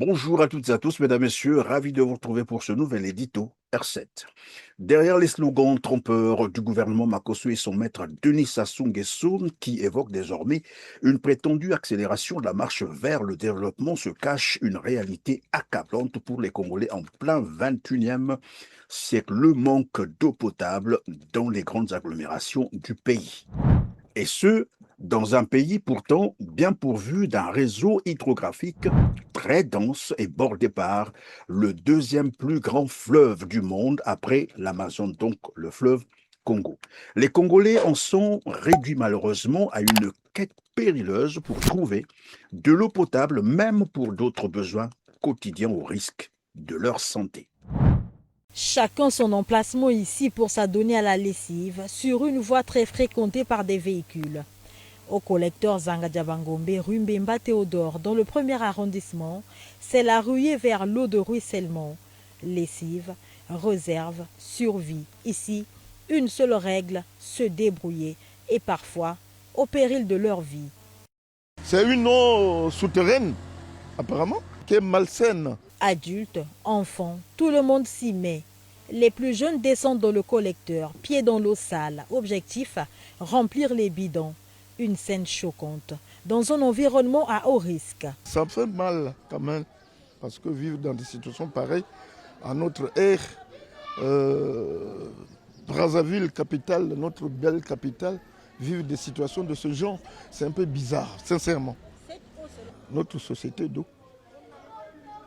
Bonjour à toutes et à tous, mesdames, messieurs, ravi de vous retrouver pour ce nouvel édito R7. Derrière les slogans trompeurs du gouvernement Makosso et son maître Denis Sassou Nguesso, qui évoquent désormais une prétendue accélération de la marche vers le développement, se cache une réalité accablante pour les Congolais en plein 21e siècle, le manque d'eau potable dans les grandes agglomérations du pays. Et ce, dans un pays pourtant bien pourvu d'un réseau hydrographique très dense et bordé par le deuxième plus grand fleuve du monde après l'Amazone, donc le fleuve Congo. Les Congolais en sont réduits malheureusement à une quête périlleuse pour trouver de l'eau potable, même pour d'autres besoins quotidiens au risque de leur santé. Chacun son emplacement ici pour s'adonner à la lessive sur une voie très fréquentée par des véhicules. Au collecteur Zangadjabangombe, rue Mbemba Théodore, dans le premier arrondissement, c'est la ruée vers l'eau de ruissellement. Lessive, réserve, survie. Ici, une seule règle, se débrouiller et parfois au péril de leur vie. C'est une eau souterraine, apparemment, qui est malsaine. Adultes, enfants, tout le monde s'y met. Les plus jeunes descendent dans le collecteur, pieds dans l'eau sale. Objectif, remplir les bidons. Une scène choquante, dans un environnement à haut risque. Ça fait mal quand même, parce que vivre dans des situations pareilles, à notre ère, Brazzaville, capitale, notre belle capitale, vivre des situations de ce genre, c'est un peu bizarre, sincèrement. Notre société d'eau,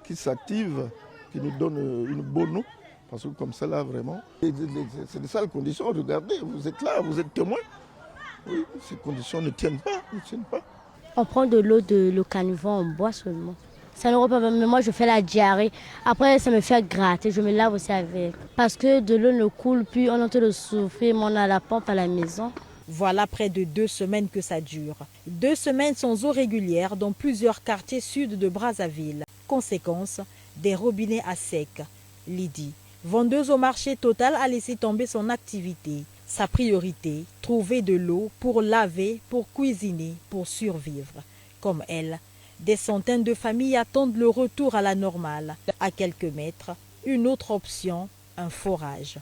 qui s'active, qui nous donne une bonne eau, parce que comme ça là vraiment, c'est de sales conditions, regardez, vous êtes là, vous êtes témoins. Oui, ces conditions ne tiennent pas, On prend de l'eau de le caniveau, on boit seulement. Ça ne repas pas, mais moi je fais la diarrhée. Après ça me fait gratter, je me lave aussi avec. Parce que de l'eau ne coule plus, on est en train de souffrir, mais on a la pompe à la maison. Voilà près de 2 semaines que ça dure. 2 semaines sans eau régulière dans plusieurs quartiers sud de Brazzaville. Conséquence, des robinets à sec. Lydie, vendeuse au marché Total, a laissé tomber son activité. Sa priorité, trouver de l'eau pour laver, pour cuisiner, pour survivre. Comme elle, des centaines de familles attendent le retour à la normale. À quelques mètres, une autre option, un forage.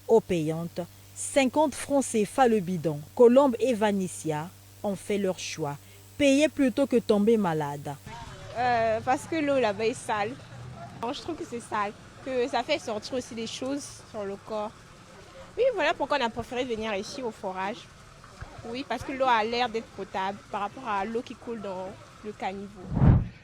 Eau payante, 50 francs CFA le bidon. Colombe et Vanicia ont fait leur choix. Payer plutôt que tomber malade. Parce que l'eau là-bas est sale. Je trouve que c'est sale, que ça fait sortir aussi des choses sur le corps. Oui, voilà pourquoi on a préféré venir ici au forage. Oui, parce que l'eau a l'air d'être potable par rapport à l'eau qui coule dans le caniveau.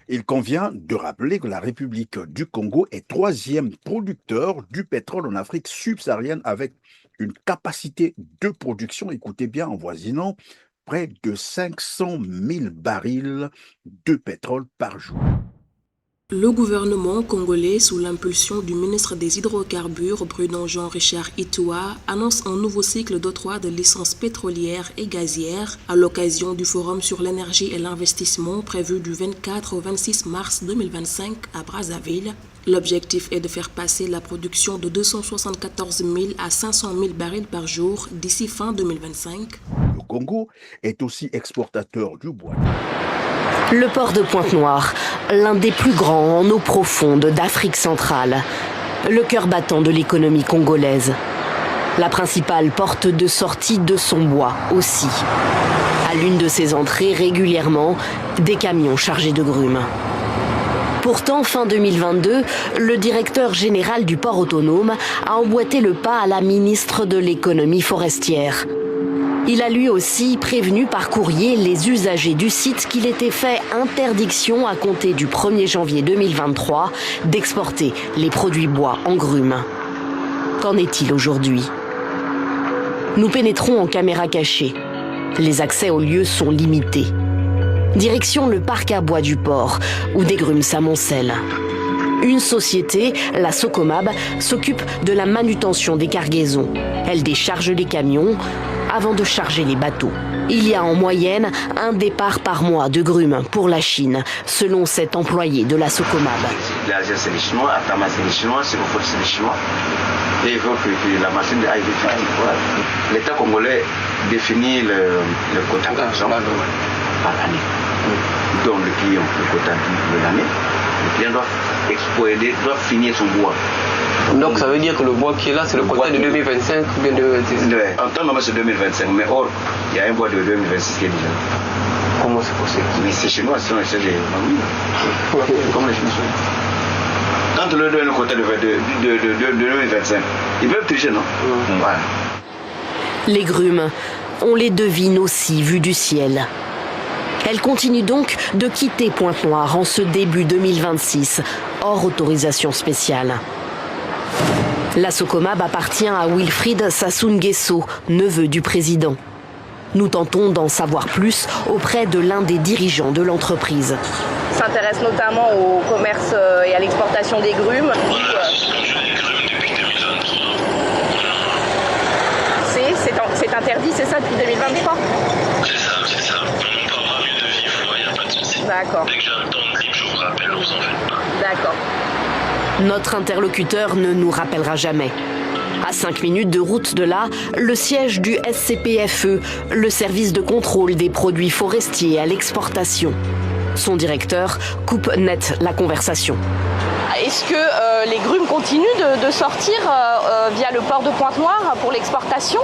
Il convient de rappeler que la République du Congo est 3e producteur du pétrole en Afrique subsaharienne avec une capacité de production, écoutez bien, avoisinant près de 500 000 barils de pétrole par jour. Le gouvernement congolais, sous l'impulsion du ministre des Hydrocarbures, Bruno Jean-Richard Itoua, annonce un nouveau cycle d'octroi de licences pétrolières et gazières à l'occasion du Forum sur l'énergie et l'investissement prévu du 24 au 26 mars 2025 à Brazzaville. L'objectif est de faire passer la production de 274 000 à 500 000 barils par jour d'ici fin 2025. Le Congo est aussi exportateur du bois. Le port de Pointe-Noire, l'un des plus grands en eau profonde d'Afrique centrale, le cœur battant de l'économie congolaise. La principale porte de sortie de son bois aussi. À l'une de ses entrées, régulièrement, des camions chargés de grumes. Pourtant, fin 2022, le directeur général du port autonome a emboîté le pas à la ministre de l'économie forestière. Il a lui aussi prévenu par courrier les usagers du site qu'il était fait interdiction à compter du 1er janvier 2023 d'exporter les produits bois en grumes. Qu'en est-il aujourd'hui? Nous pénétrons en caméra cachée. Les accès aux lieux sont limités. Direction le parc à bois du port, où des grumes s'amoncellent. Une société, la Socomab, s'occupe de la manutention des cargaisons. Elle décharge les camions avant de charger les bateaux. Il y a en moyenne un départ par mois de grumes pour la Chine, selon cet employé de la Socomab. L'Asie c'est les Chinois, Atama c'est les Chinois, Singapore c'est les Chinois. Et il faut que la machine aille vite. L'État congolais définit le quota par l'année. Donc le client le quota de l'année. Le client doit finir son bois. Donc ça veut dire que le bois qui est là, c'est le quota de 2025 ou bien de... En temps normal, c'est 2025, mais or, il y a un bois de 2026 qui est déjà. Comment c'est possible? Mais c'est chez moi, sinon c'est des... Comment les Chinois? Quand on leur donne le quota de 2025, ils peuvent tricher, non? Voilà. Les grumes, on les devine aussi vues du ciel. Elles continuent donc de quitter Pointe-Noire en ce début 2026, hors autorisation spéciale. La Socomab appartient à Wilfried Sassou Nguesso, neveu du président. Nous tentons d'en savoir plus auprès de l'un des dirigeants de l'entreprise. S'intéresse notamment au commerce et à l'exportation des grumes. On a suspendu les grumes depuis 2023. C'est interdit, c'est ça, depuis 2023? C'est ça. On en parlera mieux de vive voix, il n'y a pas de souci. D'accord. Dès que j'ai un temps de libre, je vous rappelle, vous en faites pas. D'accord. Notre interlocuteur ne nous rappellera jamais. À 5 minutes de route de là, le siège du SCPFE, le service de contrôle des produits forestiers à l'exportation. Son directeur coupe net la conversation. Est-ce que les grumes continuent de sortir via le port de Pointe-Noire pour l'exportation?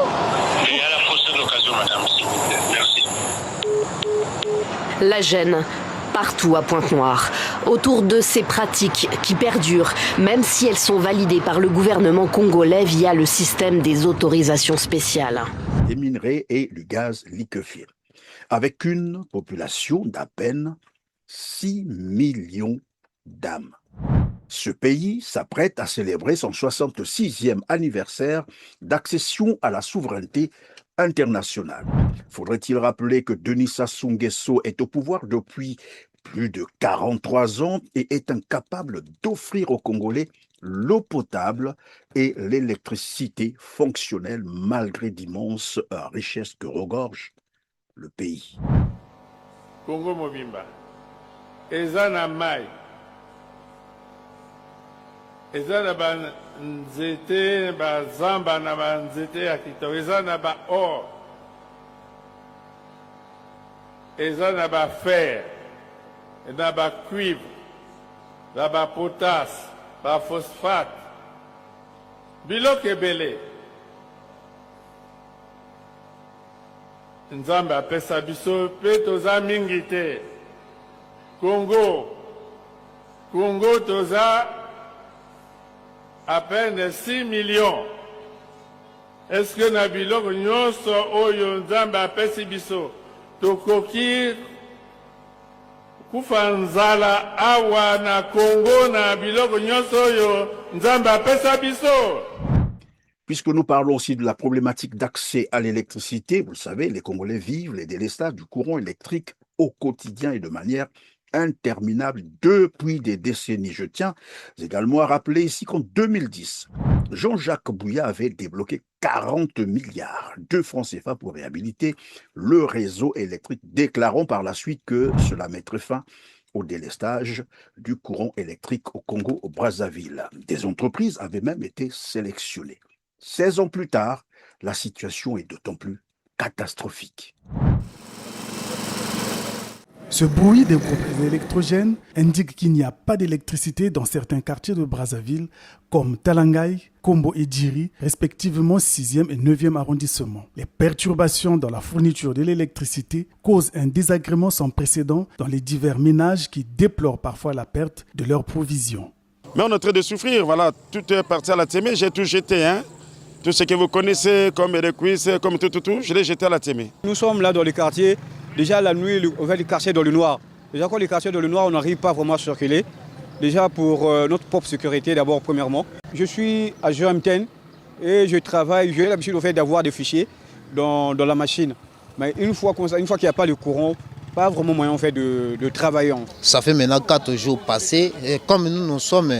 Et à la prochaine occasion, madame, s'il vous plaît. Merci. La gêne partout à Pointe-Noire, autour de ces pratiques qui perdurent, même si elles sont validées par le gouvernement congolais via le système des autorisations spéciales. Des minerais et du gaz liquéfié. Avec une population d'à peine 6 millions d'âmes. Ce pays s'apprête à célébrer son 66e anniversaire d'accession à la souveraineté internationale. Faudrait-il rappeler que Denis Sassou Nguesso est au pouvoir depuis plus de 43 ans et est incapable d'offrir aux Congolais l'eau potable et l'électricité fonctionnelle malgré d'immenses richesses que regorge le pays. Congo Mobimba, ezana mai, ezana ba nzete ba zamba na ba nzete ya kitoko, ezana ba or, ezana ba fer, ezana ba cuivre, na ba potasse, ba phosphate, biloko ebele. Nzambe apesa biso pe toza mingi te. Congo toza à peine 6 millions. Est-ce que na biloko nyonso oyo Nzambe apesi biso tokoki kufa nzala awa na Congo na biloko nyonso oyo Nzambe apesa biso? Puisque nous parlons aussi de la problématique d'accès à l'électricité, vous le savez, les Congolais vivent les délestages du courant électrique au quotidien et de manière interminable depuis des décennies. Je tiens également à rappeler ici qu'en 2010, Jean-Jacques Bouya avait débloqué 40 milliards de francs CFA pour réhabiliter le réseau électrique, déclarant par la suite que cela mettrait fin au délestage du courant électrique au Congo, au Brazzaville. Des entreprises avaient même été sélectionnées. 16 ans plus tard, la situation est d'autant plus catastrophique. Ce bruit des groupes électrogènes indique qu'il n'y a pas d'électricité dans certains quartiers de Brazzaville, comme Talangaï, Kombo et Djiri, respectivement 6e et 9e arrondissement. Les perturbations dans la fourniture de l'électricité causent un désagrément sans précédent dans les divers ménages qui déplorent parfois la perte de leurs provisions. Mais on est en train de souffrir, voilà, tout est parti à la témé, j'ai tout jeté, hein. Tout ce que vous connaissez comme les cuisses, comme tout, je l'ai jeté à la témé. Nous sommes là dans le quartier, déjà la nuit, on va les quartiers dans le noir. Déjà quand les quartiers dans le noir, on n'arrive pas vraiment à circuler. Déjà pour notre propre sécurité d'abord, premièrement. Je suis à GMTN et je travaille, j'ai l'habitude au fait d'avoir des fichiers dans la machine. Mais une fois qu'il n'y a pas de courant, pas vraiment moyen en fait, de travailler. Ça fait maintenant 4 jours passés et comme nous sommes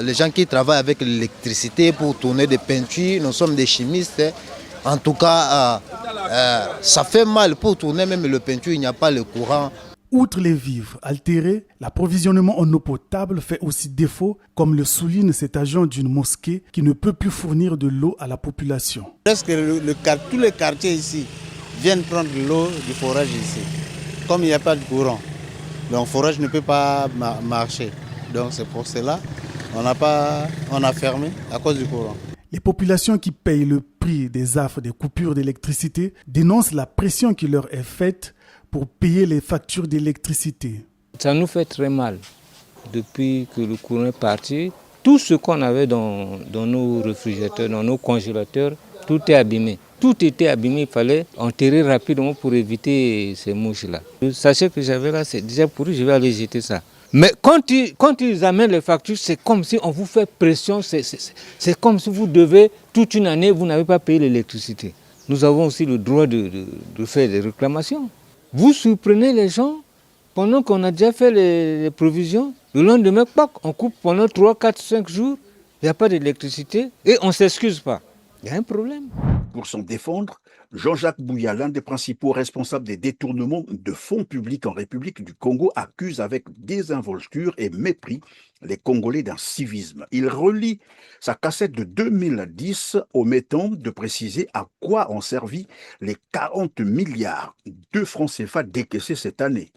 les gens qui travaillent avec l'électricité pour tourner des peintures, nous sommes des chimistes. En tout cas, ça fait mal pour tourner même le peinture, il n'y a pas le courant. Outre les vivres altérés, l'approvisionnement en eau potable fait aussi défaut, comme le souligne cet agent d'une mosquée qui ne peut plus fournir de l'eau à la population. Presque tous les quartiers ici viennent prendre l'eau du forage ici, comme il n'y a pas de courant. Donc le forage ne peut pas marcher. Donc c'est pour cela on a fermé à cause du courant. Les populations qui payent le prix des affres des coupures d'électricité dénoncent la pression qui leur est faite pour payer les factures d'électricité. Ça nous fait très mal. Depuis que le courant est parti, tout ce qu'on avait dans nos réfrigérateurs, dans nos congélateurs, tout est abîmé. Tout était abîmé, il fallait enterrer rapidement pour éviter ces mouches-là. Le sachet que j'avais là, c'est déjà pourri, je vais aller jeter ça. Mais quand ils amènent les factures, c'est comme si on vous fait pression, c'est comme si vous devez, toute une année, vous n'avez pas payé l'électricité. Nous avons aussi le droit de faire des réclamations. Vous surprenez les gens pendant qu'on a déjà fait les provisions. Le lendemain, on coupe pendant 3, 4, 5 jours, il n'y a pas d'électricité et on ne s'excuse pas. Il y a un problème. Pour s'en défendre, Jean-Jacques Bouya, l'un des principaux responsables des détournements de fonds publics en République du Congo, accuse avec désinvolture et mépris les Congolais d'un civisme. Il relie sa cassette de 2010 omettant de préciser à quoi ont servi les 40 milliards de francs CFA décaissés cette année.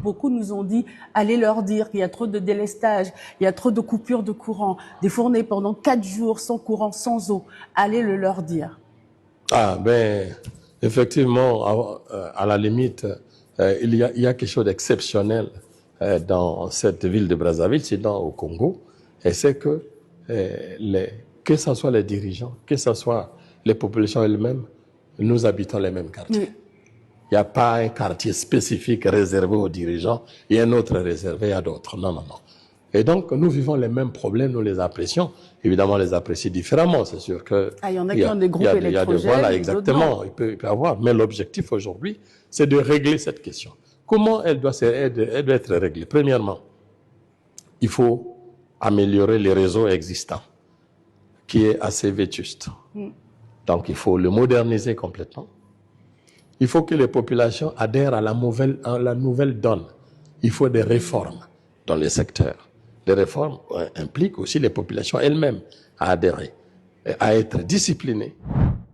Beaucoup nous ont dit, allez leur dire qu'il y a trop de délestage, il y a trop de coupures de courant, des fournées pendant 4 jours sans courant, sans eau. Allez le leur dire. Ah ben, effectivement, à la limite, il y a quelque chose d'exceptionnel dans cette ville de Brazzaville, c'est au Congo, et c'est que ce soit les dirigeants, que ce soit les populations elles-mêmes, nous habitons les mêmes quartiers. Oui. Il n'y a pas un quartier spécifique réservé aux dirigeants et un autre réservé à d'autres. Non, non, non. Et donc, nous vivons les mêmes problèmes, nous les apprécions. Évidemment, on les apprécie différemment, c'est sûr que... il y en a qui ont des groupes électrogènes. Voilà, exactement, il peut y avoir. Mais l'objectif aujourd'hui, c'est de régler cette question. Comment elle doit être réglée? Premièrement, il faut améliorer les réseaux existants, qui est assez vétuste. Donc, il faut le moderniser complètement. Il faut que les populations adhèrent à la nouvelle donne. Il faut des réformes dans les secteurs. Les réformes impliquent aussi les populations elles-mêmes à adhérer, à être disciplinées.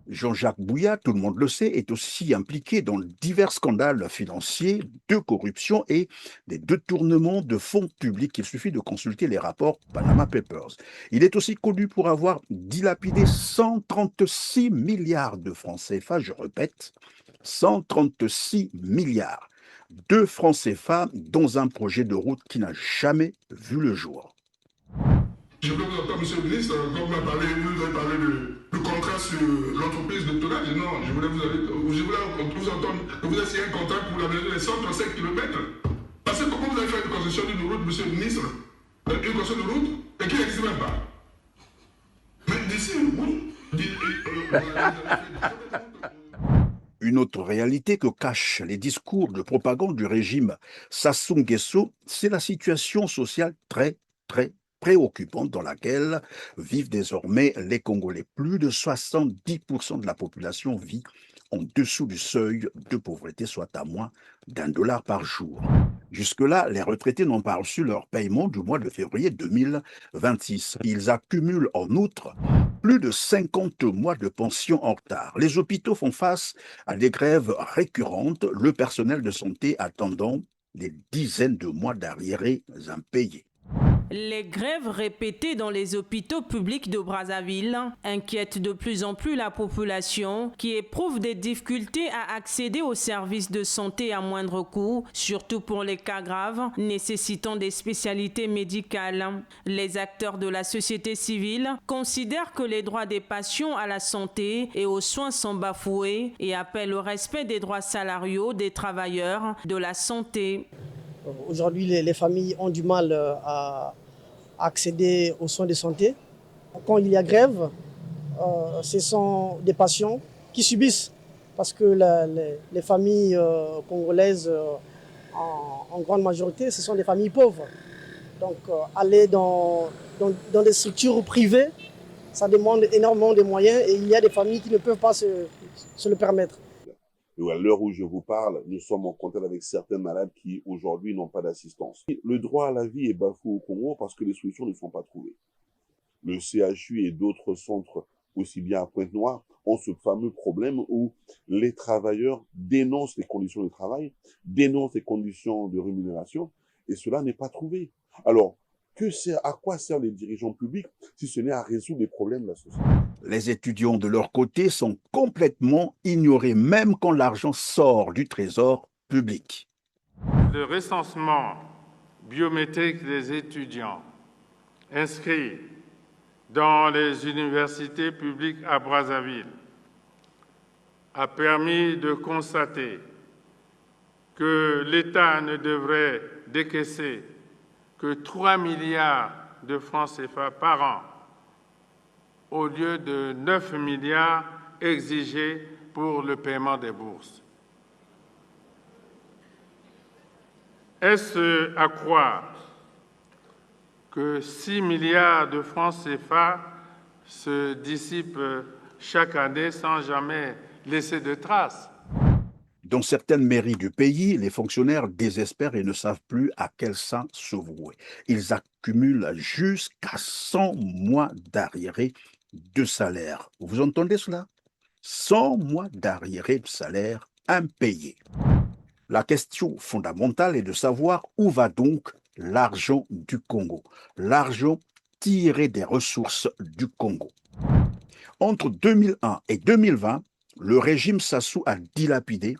Jean-Jacques Bouya, tout le monde le sait, est aussi impliqué dans divers scandales financiers, de corruption et des détournements de fonds publics. Il suffit de consulter les rapports Panama Papers. Il est aussi connu pour avoir dilapidé 136 milliards de francs CFA, je répète, 136 milliards de francs CFA dans un projet de route qui n'a jamais vu le jour. Je peux vous entendre, monsieur le ministre, quand vous avez parlé du contrat sur l'entreprise de tonnage. Non, je voulais vous entendre que vous avez signé un contrat pour l'aménagement des 135 km. Parce que comment vous avez fait une concession d'une route, monsieur le ministre, une concession de route, et qui n'existe même pas. Mais d'ici, oui. Une autre réalité que cachent les discours de propagande du régime Sassou Nguesso, c'est la situation sociale très préoccupante dans laquelle vivent désormais les Congolais. Plus de 70% de la population vit en dessous du seuil de pauvreté, soit à moins $1 par jour. Jusque-là, les retraités n'ont pas reçu leur paiement du mois de février 2026. Ils accumulent en outre plus de 50 mois de pension en retard. Les hôpitaux font face à des grèves récurrentes, le personnel de santé attendant des dizaines de mois d'arriérés impayés. Les grèves répétées dans les hôpitaux publics de Brazzaville inquiètent de plus en plus la population qui éprouve des difficultés à accéder aux services de santé à moindre coût, surtout pour les cas graves nécessitant des spécialités médicales. Les acteurs de la société civile considèrent que les droits des patients à la santé et aux soins sont bafoués et appellent au respect des droits salariaux des travailleurs de la santé. Aujourd'hui, les familles ont du mal à accéder aux soins de santé. Quand il y a grève, ce sont des patients qui subissent parce que les familles congolaises, en grande majorité, ce sont des familles pauvres. Donc, aller dans des structures privées, ça demande énormément de moyens et il y a des familles qui ne peuvent pas se le permettre. À l'heure où je vous parle, nous sommes en contact avec certains malades qui, aujourd'hui, n'ont pas d'assistance. Le droit à la vie est bafoué au Congo parce que les solutions ne sont pas trouvées. Le CHU et d'autres centres aussi bien à Pointe-Noire, ont ce fameux problème où les travailleurs dénoncent les conditions de travail, dénoncent les conditions de rémunération, et cela n'est pas trouvé. Alors, à quoi servent les dirigeants publics si ce n'est à résoudre les problèmes de la société? Les étudiants de leur côté sont complètement ignorés, même quand l'argent sort du trésor public. Le recensement biométrique des étudiants inscrits dans les universités publiques à Brazzaville a permis de constater que l'État ne devrait décaisser que 3 milliards de francs CFA par an au lieu de 9 milliards exigés pour le paiement des bourses. Est-ce à croire que 6 milliards de francs CFA se dissipent chaque année sans jamais laisser de traces? Dans certaines mairies du pays, les fonctionnaires désespèrent et ne savent plus à quel sein se vouer. Ils accumulent jusqu'à 100 mois d'arriérés de salaire. Vous entendez cela? 100 mois d'arriérés de salaire impayés. La question fondamentale est de savoir où va donc l'argent du Congo, l'argent tiré des ressources du Congo. Entre 2001 et 2020, le régime Sassou a dilapidé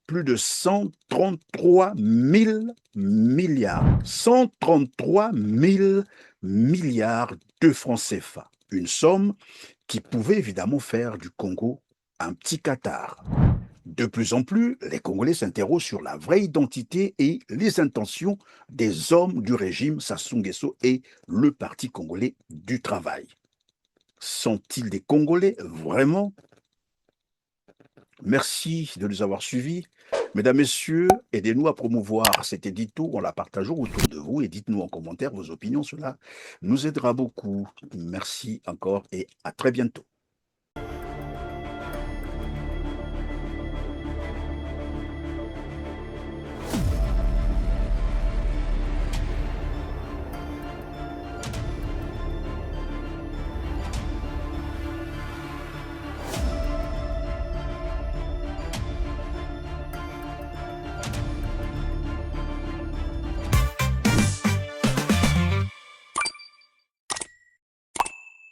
plus de 133 000 milliards. 133 000 milliards de francs CFA. Une somme qui pouvait évidemment faire du Congo un petit Qatar. De plus en plus, les Congolais s'interrogent sur la vraie identité et les intentions des hommes du régime Sassou Nguesso et le Parti congolais du travail. Sont-ils des Congolais vraiment? Merci de nous avoir suivis. Mesdames, Messieurs, aidez-nous à promouvoir cet édito en la partageant autour de vous et dites-nous en commentaire vos opinions. Cela nous aidera beaucoup. Merci encore et à très bientôt.